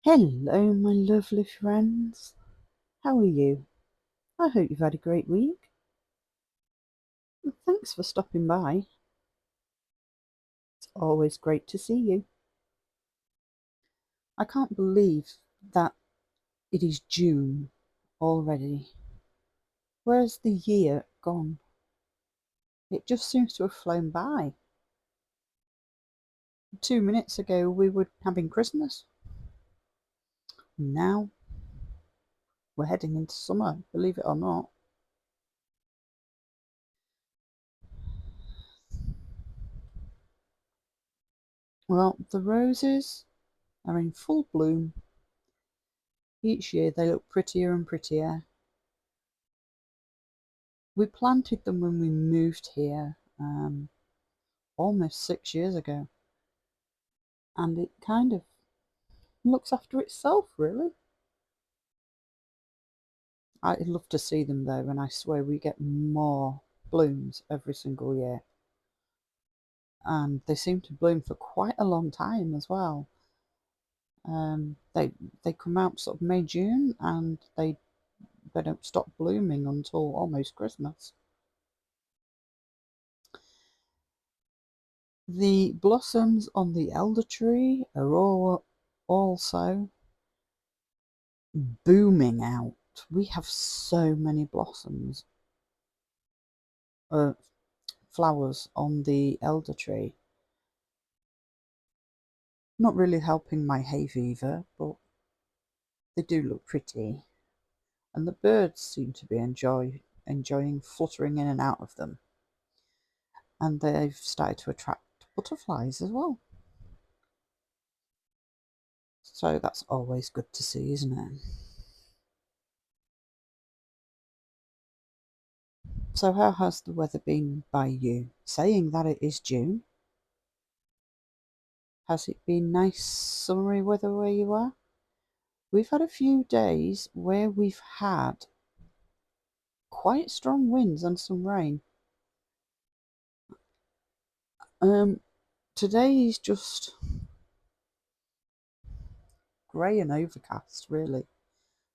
Hello, my lovely friends. How are you? I hope you've had a great week. And thanks for stopping by. It's always great to see you. I can't believe that it is June already. Where's the year gone? It just seems to have flown by. 2 minutes ago, we were having Christmas. Now we're heading into summer, believe it or not. Well, the roses are in full bloom. Each year they look prettier and prettier. We planted them when we moved here almost 6 years ago, and it kind of looks after itself, really. I'd love to see them though, and I swear we get more blooms every single year, and they seem to bloom for quite a long time as well. They come out sort of May, June, and they don't stop blooming until almost Christmas. The blossoms on the elder tree are all also booming out. We have so many blossoms, uh, flowers on the elder tree. Not really helping my hay fever, but they do look pretty. And the birds seem to be enjoying fluttering in and out of them. And they've started to attract butterflies as well. So that's always good to see, isn't it? So how has the weather been by you? Saying that it is June, has it been nice summery weather where you are? We've had a few days where we've had quite strong winds and some rain. Um, Today is just grey and overcast, really,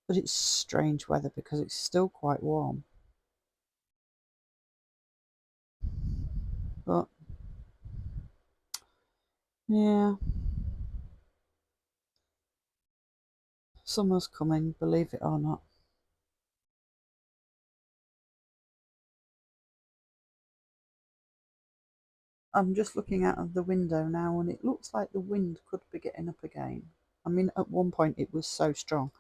but it's strange weather because it's still quite warm. But yeah, summer's coming, believe it or not. I'm just looking out of the window now, and it looks like the wind could be getting up again. I mean, at one point it was so strong,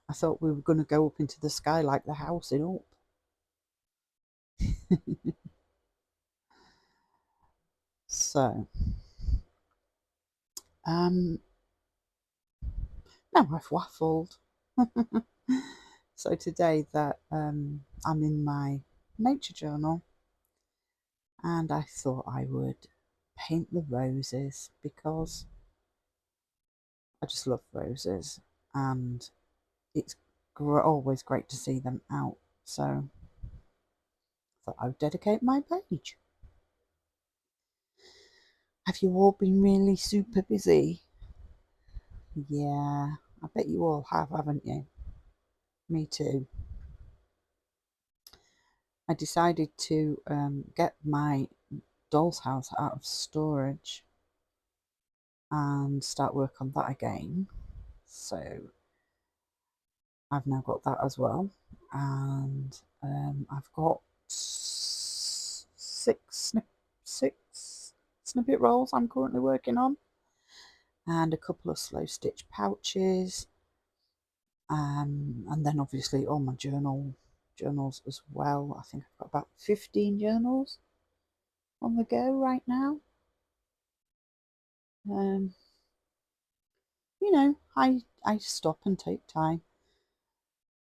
I thought we were going to go up into the sky like the house in Up. So, um, now I've waffled. So today that I'm in my nature journal, and I thought I would paint the roses because I just love roses, and it's always great to see them out. So I thought I would dedicate my page. Have you all been really super busy? Yeah, I bet you all have, haven't you? Me too. I decided to get my doll's house out of storage and start work on that again. So I've now got that as well, and I've got six snippet rolls I'm currently working on, and a couple of slow stitch pouches, and then obviously all my journals as well. I think I've got about 15 journals on the go right now. Um, I stop and take time,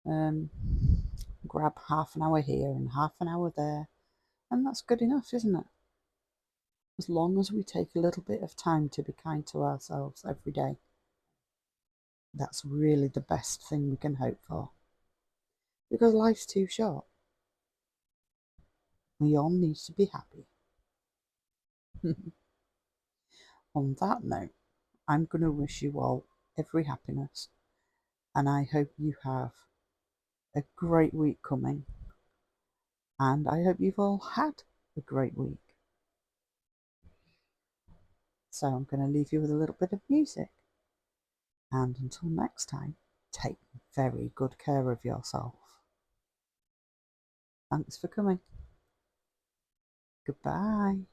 um, grab half an hour here and half an hour there, and that's good enough, isn't it? As long as we take a little bit of time to be kind to ourselves every day, that's really the best thing we can hope for. Because life's too short. We all need to be happy. On that note, I'm going to wish you all every happiness. And I hope you have a great week coming. And I hope you've all had a great week. So I'm going to leave you with a little bit of music. And until next time, take very good care of yourself. Thanks for coming. Goodbye.